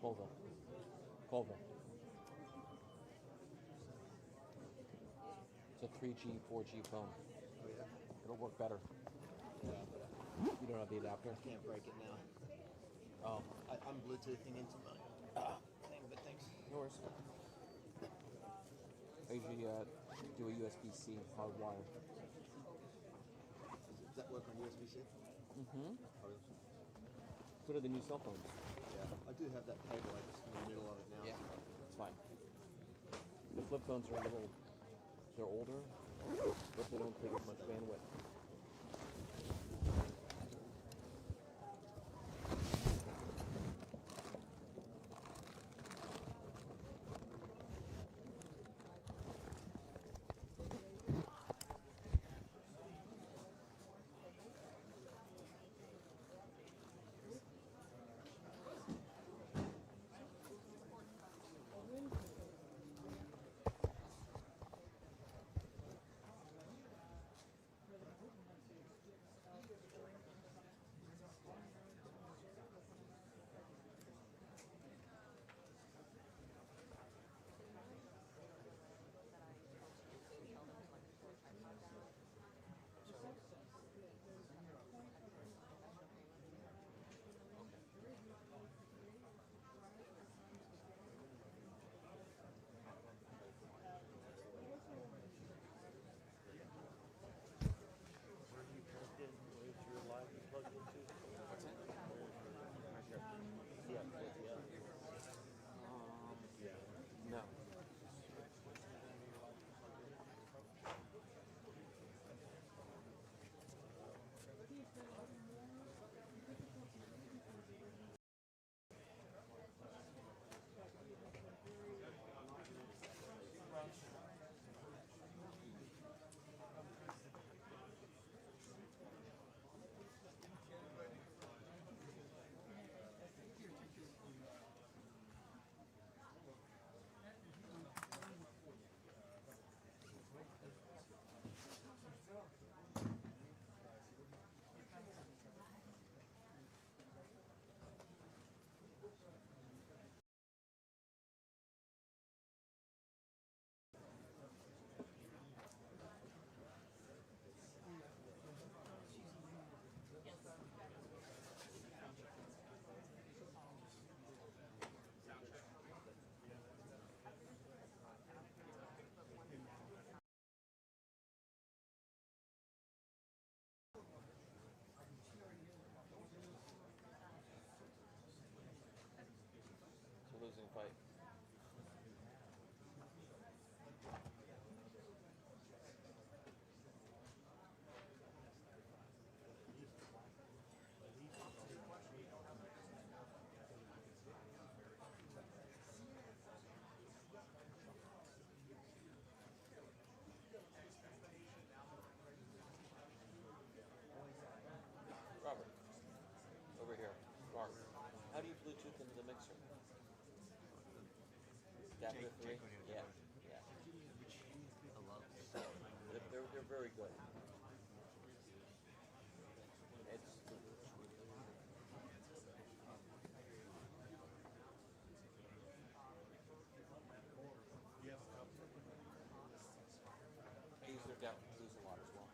Colville. Colville. It's a 3G, 4G phone. Oh, yeah? It'll work better. Yeah, You don't have the adapter? I can't break it now. Oh. I'm Bluetoothing into my thing, but thanks. No worries. I usually do a USB-C hard wire. Does that work on USB-C? Mm-hmm. Oh, yes. So do the new cell phones. Yeah, I do have that cable. I'm just in the middle of it now. Yeah, it's fine. The flip phones are a little, they're older, but they don't take as much bandwidth. No. It's a losing fight. Robert, over here. Mark, how do you Bluetooth into the mixer? Adapter 3? Yeah, yeah. They're very good. It's these are definitely lose a lot as well.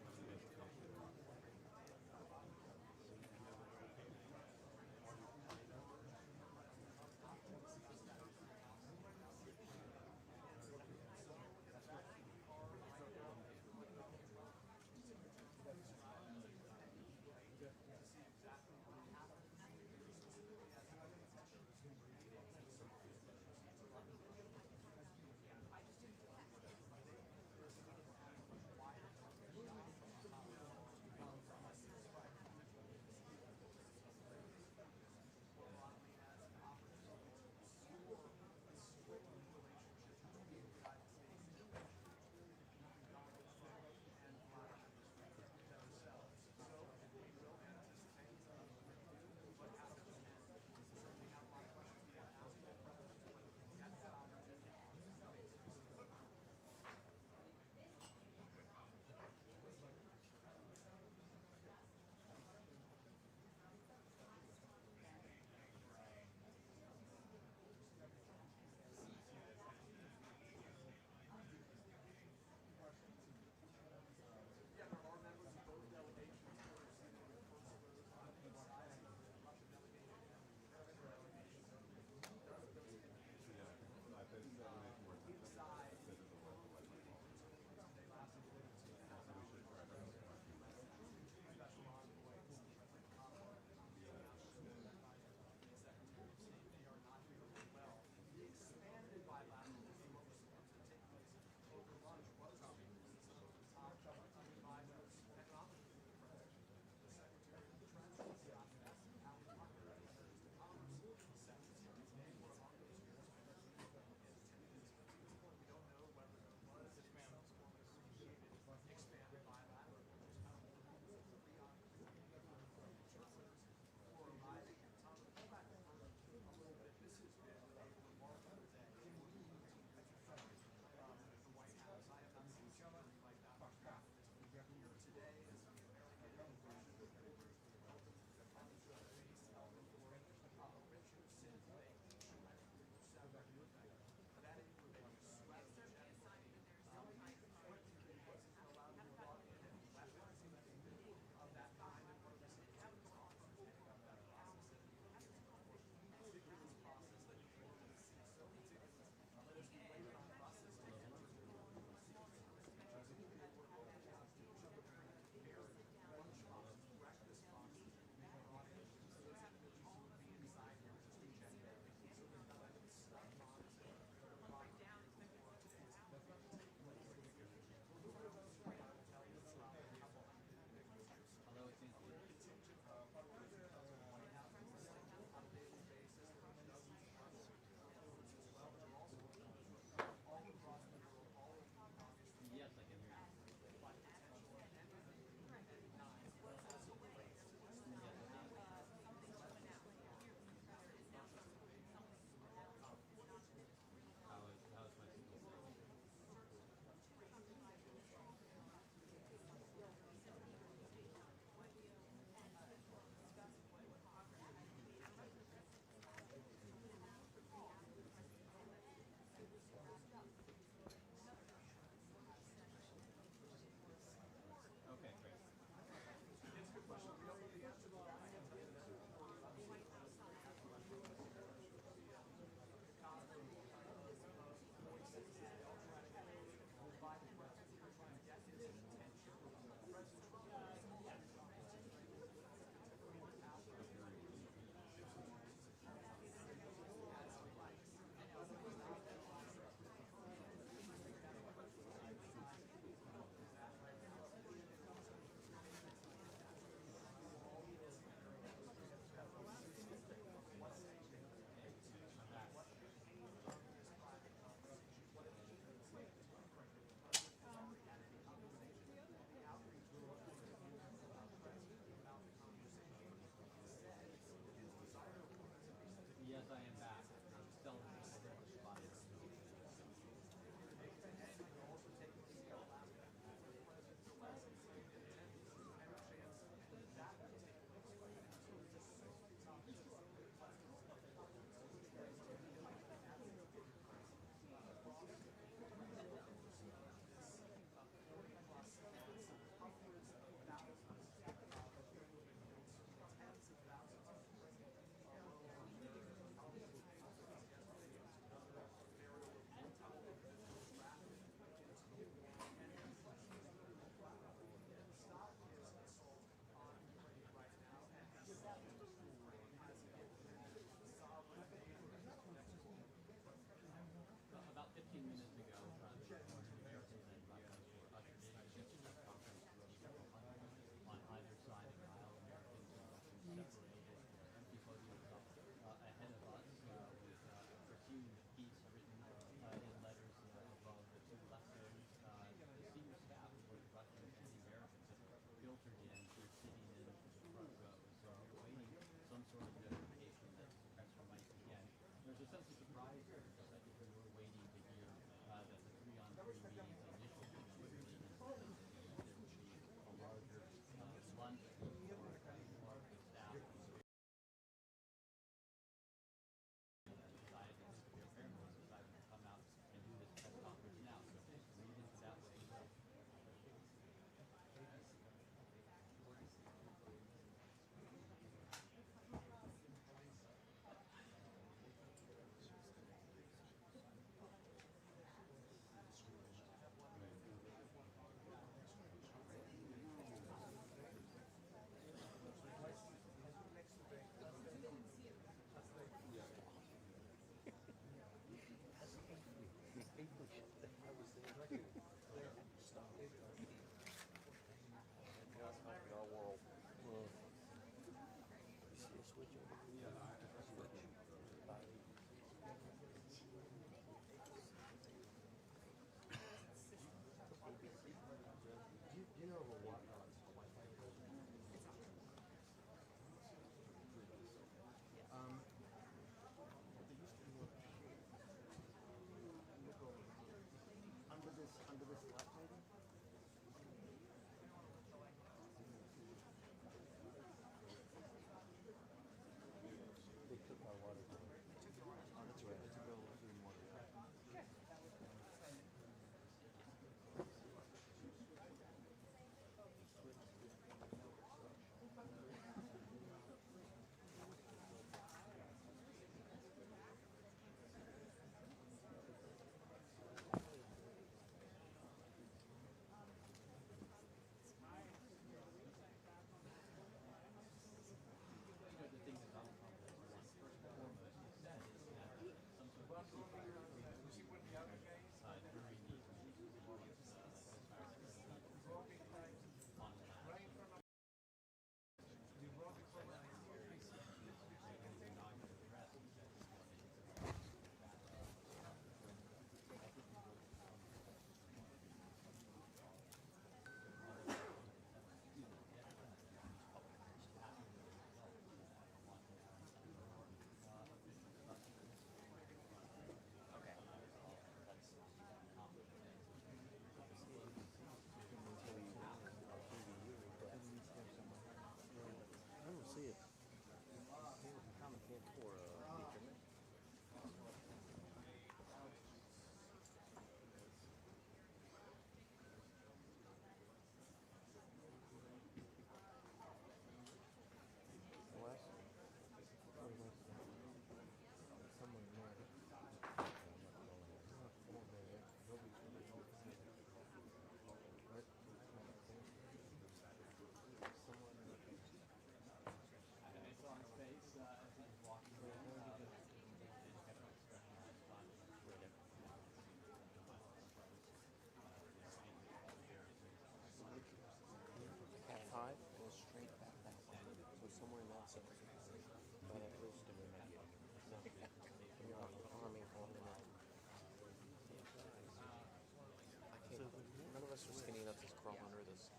Skinny enough to crawl under this.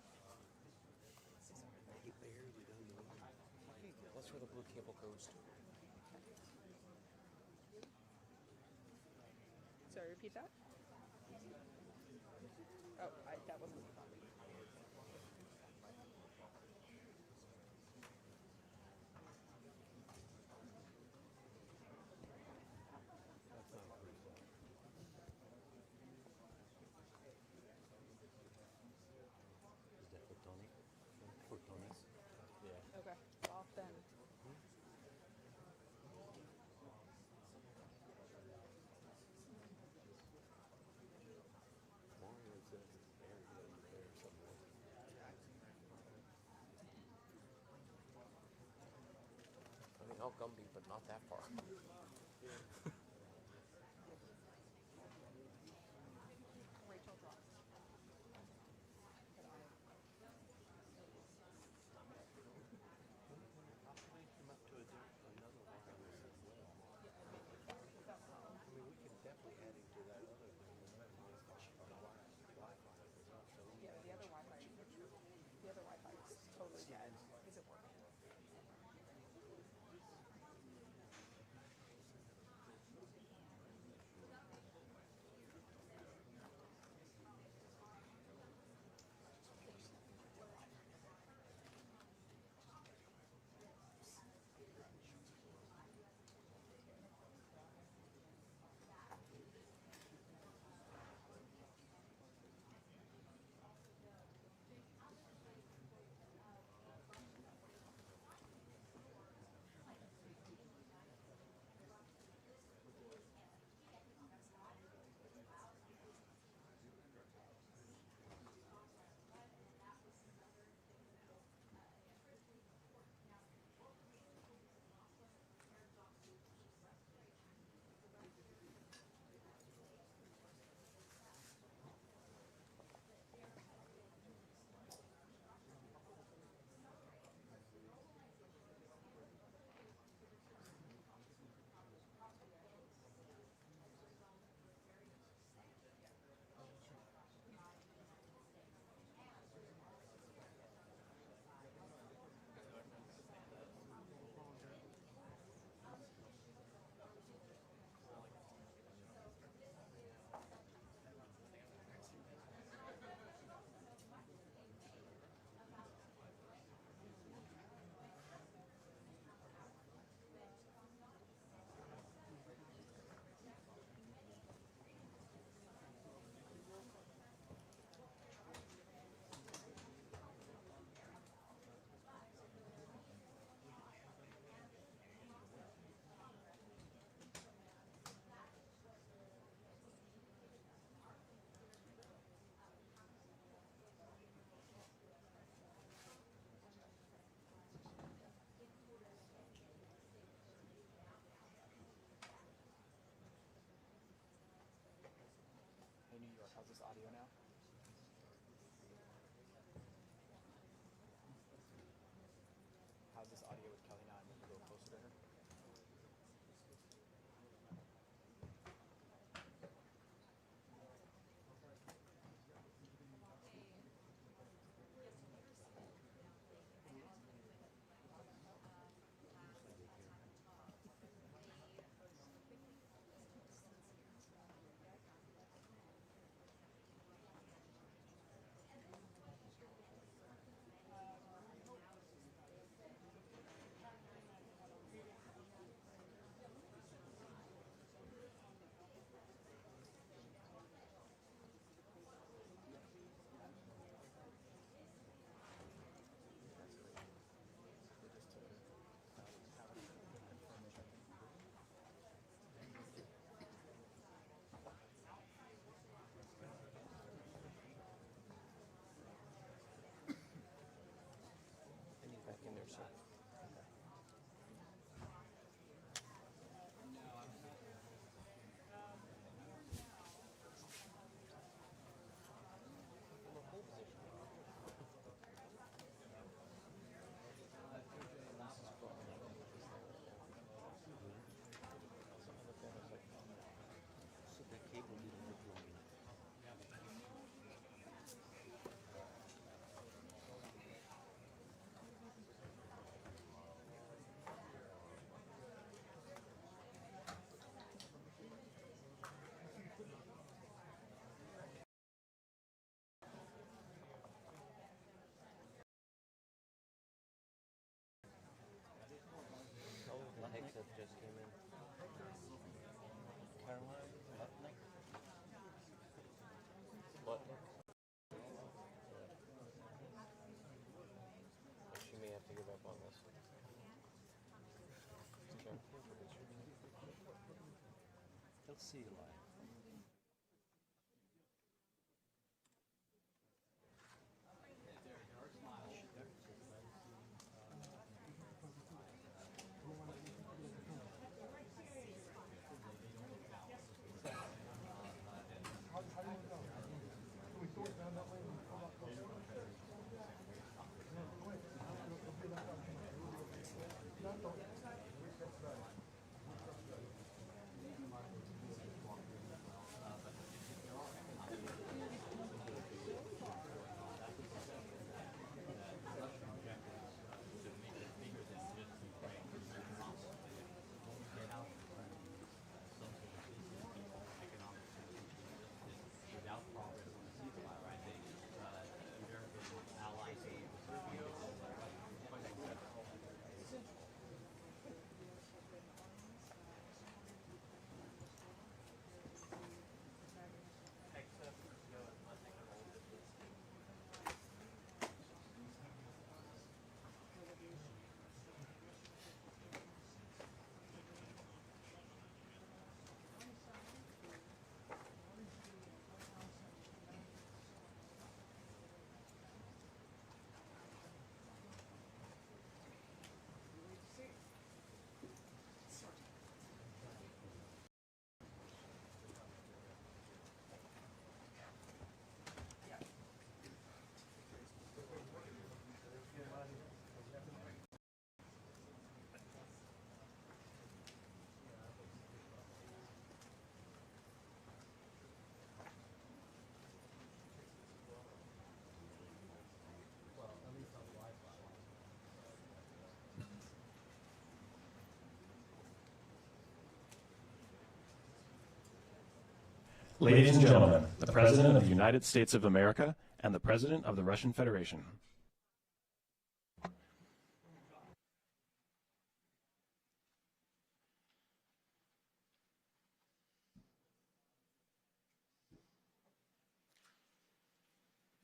That's where the blue cable goes to. Sorry, repeat that? Oh, that wasn't. Okay, well then. I mean, I'll Gumby, but not that far. Rachel dropped. Yeah, the other Wi-Fi is totally dead. Is it working? How's this audio now? How's this audio with Kelly now? I need to go closer to her. Back in there, sir. That just came in. Caroline Lutnick. Lutnick? She may have to give up on this. Let's see you live. Ladies and gentlemen, the President of the United States of America and the President of the Russian Federation.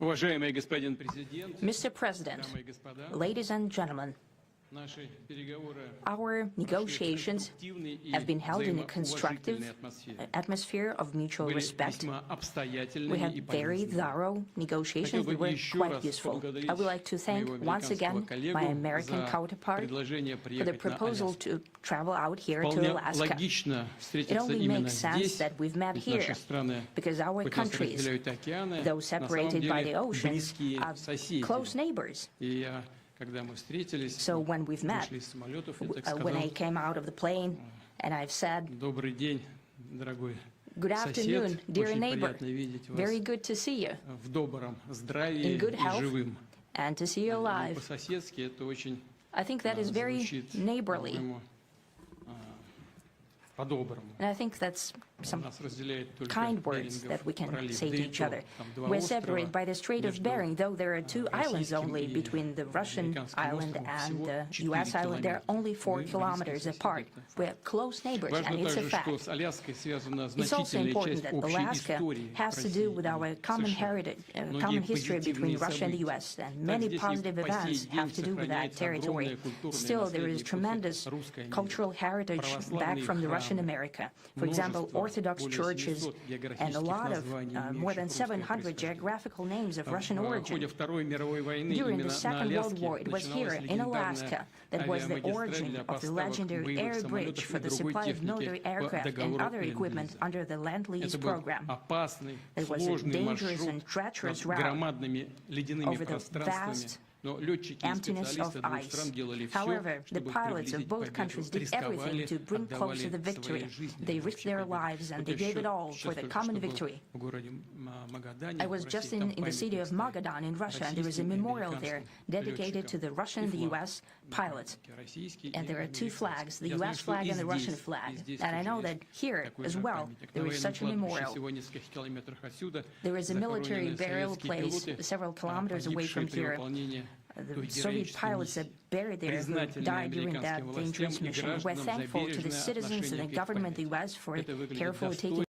Mr. President, ladies and gentlemen, Our negotiations have been held in a constructive atmosphere of mutual respect. We had very thorough negotiations that were quite useful. I would like to thank once again my American counterpart for the proposal to travel out here to Alaska. It only makes sense that we've met here because our countries, though separated by the oceans, are close neighbors. So when we've met, when I came out of the plane and I've said, "Good afternoon, dear neighbor, very good to see you, in good health, and to see you alive." I think that is very neighborly. And I think that's some kind words that we can say to each other. We're separated by the Strait of Bering, though there are 2 islands only between the Russian island and the U.S. island. They're only 4 kilometers apart. We're close neighbors, and it's a fact. It's also important that Alaska has to do with our common heritage, common history between Russia and the U.S., and many positive events have to do with that territory. Still, there is tremendous cultural heritage back from the Russian America. For example, Orthodox churches and a lot of more than 700 geographical names of Russian origin. During the Second World War, it was here in Alaska that was the origin of the legendary air bridge for the supply of military aircraft and other equipment under the Land-Lease program. It was a dangerous and treacherous route over the vast emptiness of ice. However, the pilots of both countries did everything to bring closer the victory. They risked their lives and they gave it all for the common victory. I was just in the city of Magadan in Russia, and there is a memorial there dedicated to the Russian and the U.S. pilots. And there are 2 flags, the U.S. flag and the Russian flag. And I know that here as well there is such a memorial. There is a military burial place several kilometers away from here. The Soviet pilots that buried there who died during that dangerous mission. We're thankful to the citizens and the government of the U.S. for carefully taking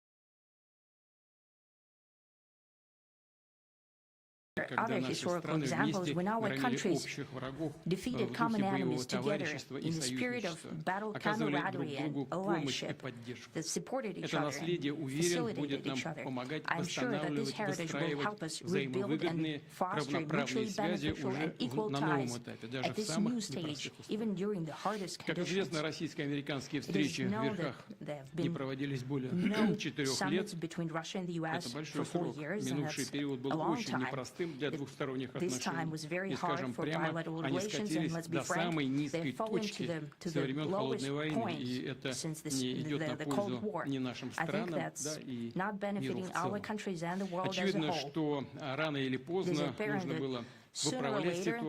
other historical examples when our countries defeated common enemies together in the spirit of battle camaraderie and allyship that supported each other and facilitated each other. I'm sure that this heritage will help us rebuild and foster mutually beneficial and equal ties at this new stage, even during the hardest conditions. It is known that there have been no summits between Russia and the U.S. for 4 years, and that's a long time. This time was very hard for bilateral relations, and let's be frank, they've fallen to the lowest point since the Cold War. I think that's not benefiting our countries and the world as a whole. It is apparent that sooner or later,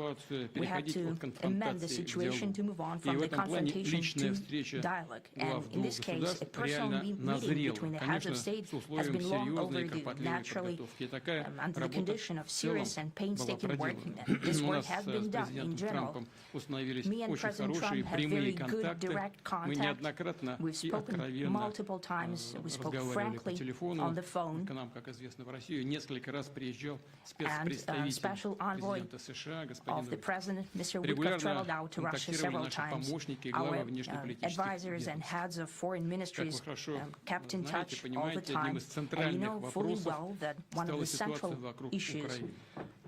we had to amend the situation to move on from the confrontation to dialogue. And in this case, a personal meeting between the heads of state has been long overdue. Naturally, under the condition of serious and painstaking work, this work has been done in general. Me and President Trump had very good direct contact. We've spoken multiple times. We spoke frankly on the phone. And special envoy of the President, Mr. Woodruff, traveled out to Russia several times. Our advisors and heads of foreign ministries kept in touch all the time. And you know fully well that one of the central issues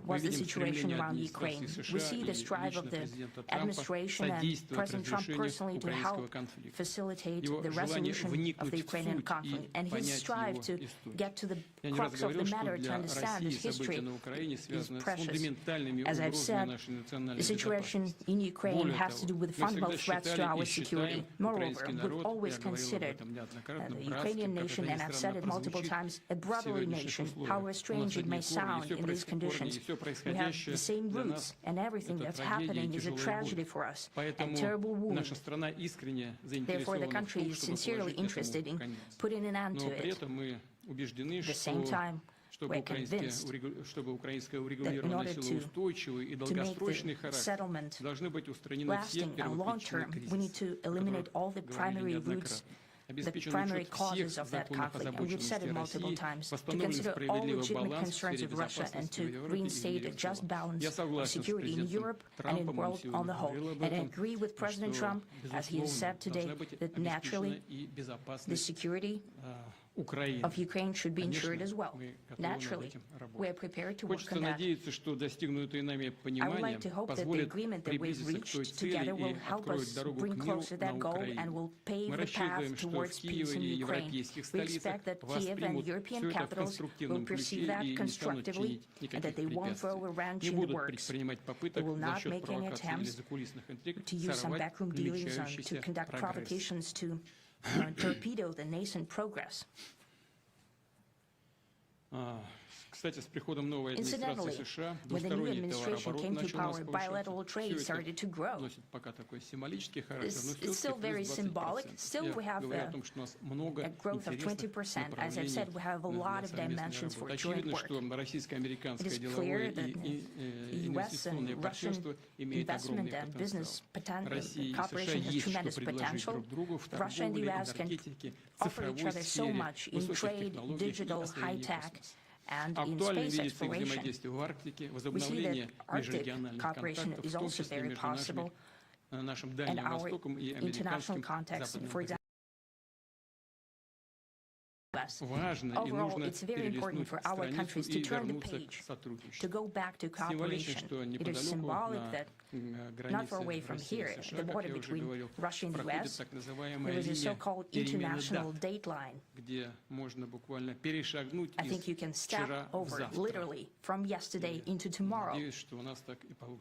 was the situation around Ukraine. We see the strive of the administration and President Trump personally to help facilitate the resolution of the Ukrainian conflict. And his strive to get to the crux of the matter, to understand its history, is precious. As I've said, the situation in Ukraine has to do with fundamental threats to our security. Moreover, we've always considered the Ukrainian nation, and I've said it multiple times, a brotherly nation, however strange it may sound in these conditions. We have the same roots, and everything that's happening is a tragedy for us, a terrible wound. Therefore, the country is sincerely interested in putting an end to it. At the same time, we're convinced that in order to make the settlement lasting and long-term, we need to eliminate all the primary roots the primary causes of that conflict, and we've said it multiple times, to consider all legitimate concerns of Russia and to reinstate a just balance of security in Europe and in the world on the whole. And I agree with President Trump, as he has said today, that naturally the security of Ukraine should be ensured as well. Naturally, we are prepared to work on that. I would like to hope that the agreement that we've reached together will help us bring closer that goal and will pave the path towards peace in Ukraine. We expect that Kiev and European capitals will perceive that constructively and that they won't throw a wrench in the works. They will not make any attempts to use some backroom dealings to conduct provocations to torpedo the nascent progress. Incidentally, when the new administration came to power, bilateral trade started to grow. It's still very symbolic. Still, we have a growth of 20%. As I've said, we have a lot of dimensions for joint work. It is clear that U.S. and Russian investment and business cooperation has tremendous potential. Russia and the U.S. can offer each other so much in trade, digital, high-tech, and in space exploration. We see that Arctic cooperation is also very possible, and our international context, for example, overall, it's very important for our countries to turn the page, to go back to cooperation. It is symbolic that not far away from here, the border between Russia and the U.S., there is a so-called international date line. I think you can step over, literally, from yesterday into tomorrow.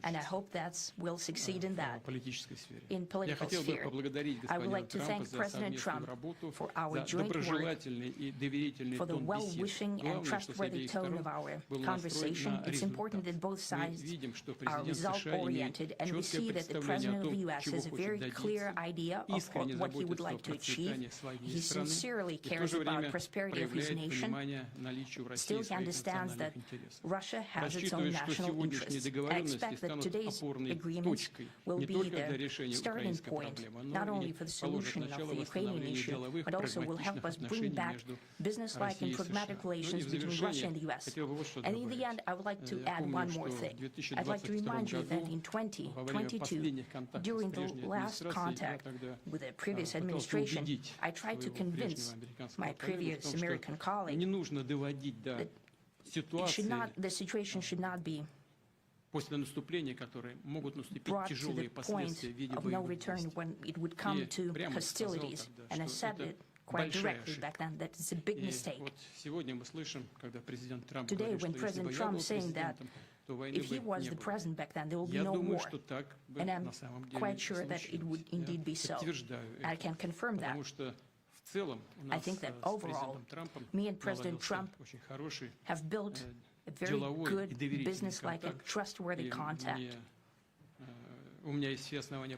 And I hope that will succeed in that, in political sphere. I would like to thank President Trump for our joint work, for the well-wishing and trustworthy tone of our conversation. It's important that both sides are result-oriented, and we see that the President of the U.S. has a very clear idea of what he would like to achieve. He sincerely cares about the prosperity of his nation. Still, he understands that Russia has its own national interests. I expect that today's agreements will be the starting point, not only for the solution of the Ukrainian issue, but also will help us bring back business-like and pragmatic relations between Russia and the U.S. And in the end, I would like to add one more thing. I'd like to remind you that in 2022, during the last contact with the previous administration, I tried to convince my previous American colleague that the situation should not be brought to the point of no return when it would come to hostilities. And I said it quite directly back then that it's a big mistake. Today, when President Trump is saying that if he was the president back then, there will be no war. And I'm quite sure that it would indeed be so. I can confirm that. I think that overall, me and President Trump have built a very good business-like and trustworthy contact. And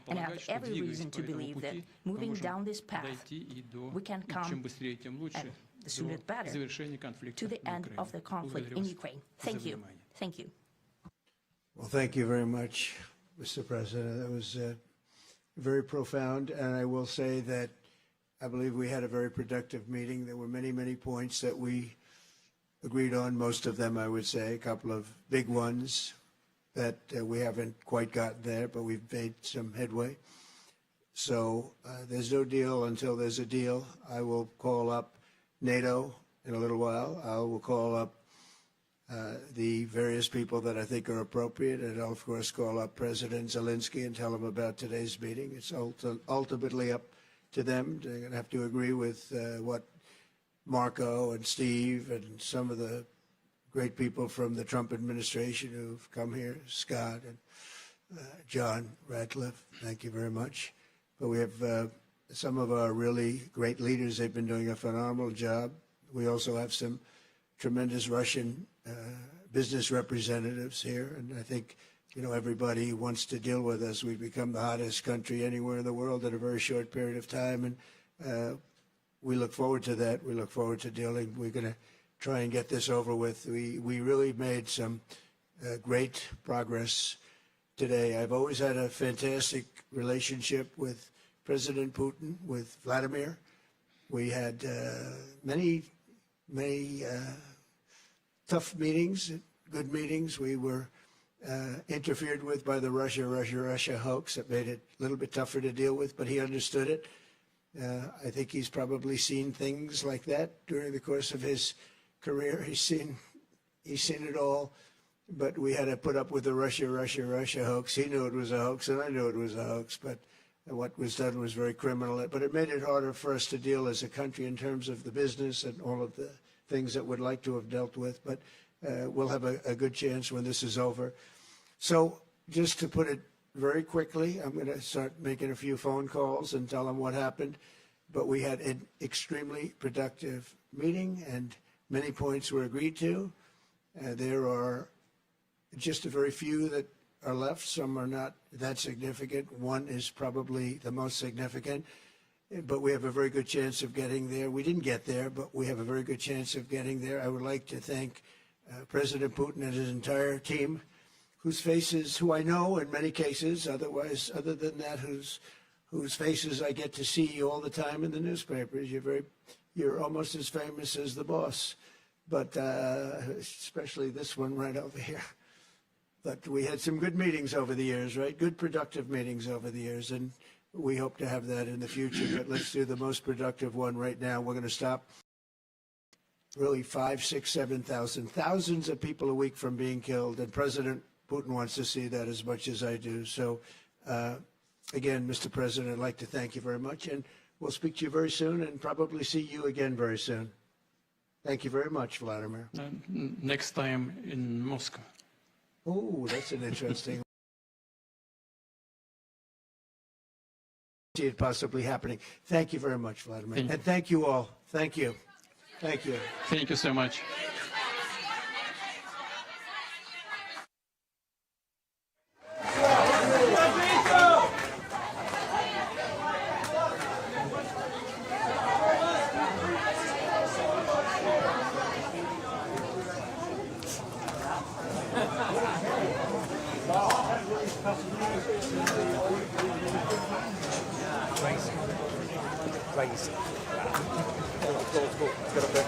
I have every reason to believe that moving down this path, we can come, and the sooner the better, to the end of the conflict in Ukraine. Thank you. Thank you. Well, thank you very much, Mr. President. That was very profound, and I will say that I believe we had a very productive meeting. There were many, many points that we agreed on, most of them, I would say, a couple of big ones that we haven't quite gotten there, but we've made some headway. So there's no deal until there's a deal. I will call up NATO in a little while. I will call up the various people that I think are appropriate, and I'll, of course, call up President Zelensky and tell him about today's meeting. It's ultimately up to them. They're going to have to agree with what Marco and Steve and some of the great people from the Trump administration who've come here, Scott and John Radcliffe, thank you very much. But we have some of our really great leaders. They've been doing a phenomenal job. We also have some tremendous Russian business representatives here, and I think, you know, everybody wants to deal with us. We've become the hottest country anywhere in the world in a very short period of time, and we look forward to that. We look forward to dealing. We're going to try and get this over with. We really made some great progress today. I've always had a fantastic relationship with President Putin, with Vladimir, We had many tough meetings, good meetings. We were interfered with by the Russia hoax. That made it a little bit tougher to deal with, but he understood it. I think he's probably seen things like that during the course of his career. He's seen it all, but we had to put up with the Russia hoax. He knew it was a hoax, and I knew it was a hoax, but what was done was very criminal. But it made it harder for us to deal as a country in terms of the business and all of the things that we'd like to have dealt with. But we'll have a good chance when this is over. So just to put it very quickly, I'm going to start making a few phone calls and tell them what happened. But we had an extremely productive meeting, and many points were agreed to. There are just a very few that are left. Some are not that significant. One is probably the most significant, but we have a very good chance of getting there. We didn't get there, but we have a very good chance of getting there. I would like to thank President Putin and his entire team, who I know in many cases, other than that, whose faces I get to see all the time in the newspapers. You're almost as famous as the boss, but especially this one right over here. But we had some good meetings over the years, right? Good, productive meetings over the years, and we hope to have that in the future. But let's do the most productive one right now. We're going to stop really 5, 6, 7,000, thousands of people a week from being killed, and President Putin wants to see that as much as I do. So, again, Mr. President, I'd like to thank you very much, and we'll speak to you very soon and probably see you again very soon. Thank you very much, Vladimir. Next time in Moscow. Oh, that's an interesting. See it possibly happening. Thank you very much, Vladimir. And thank you all. Thank you. Thank you. Thank you so much. Let's go. Let's get up there.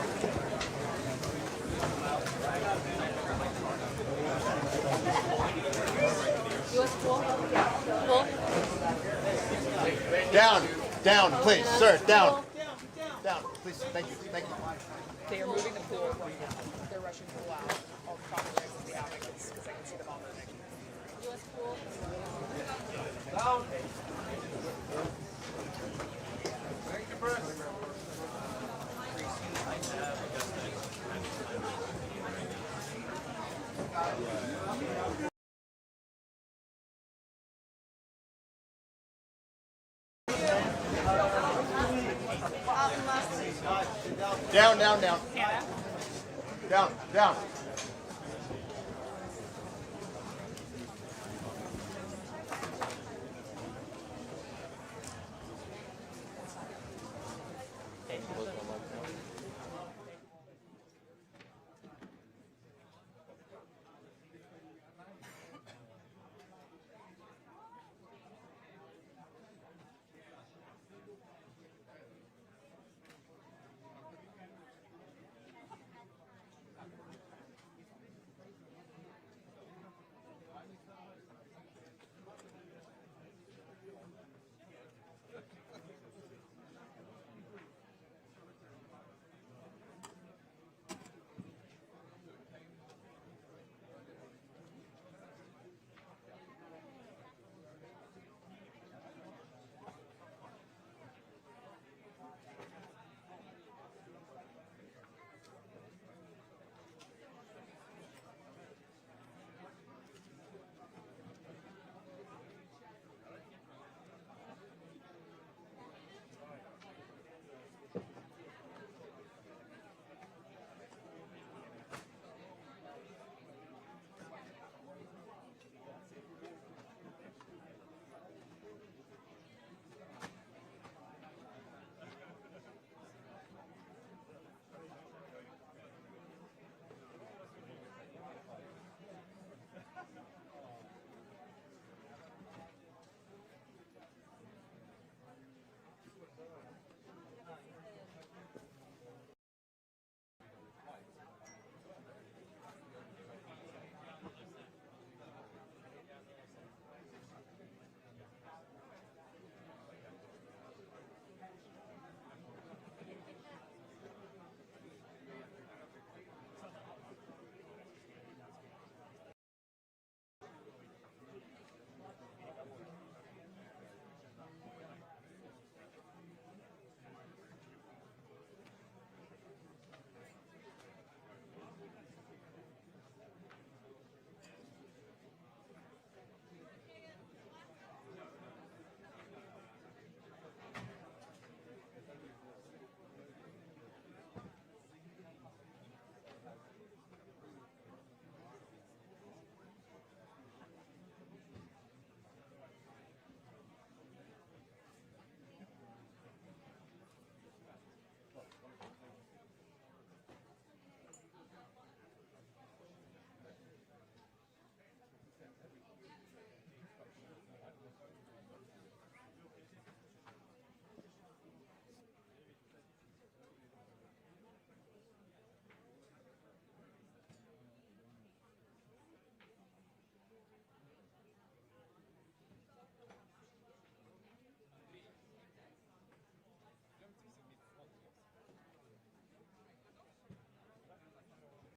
Down, please, sir, down, please, thank you. They are moving the pool. They're rushing the pool out. All the proper things will be happening because I can see them all moving. U.S. pool. Down. Down. Down.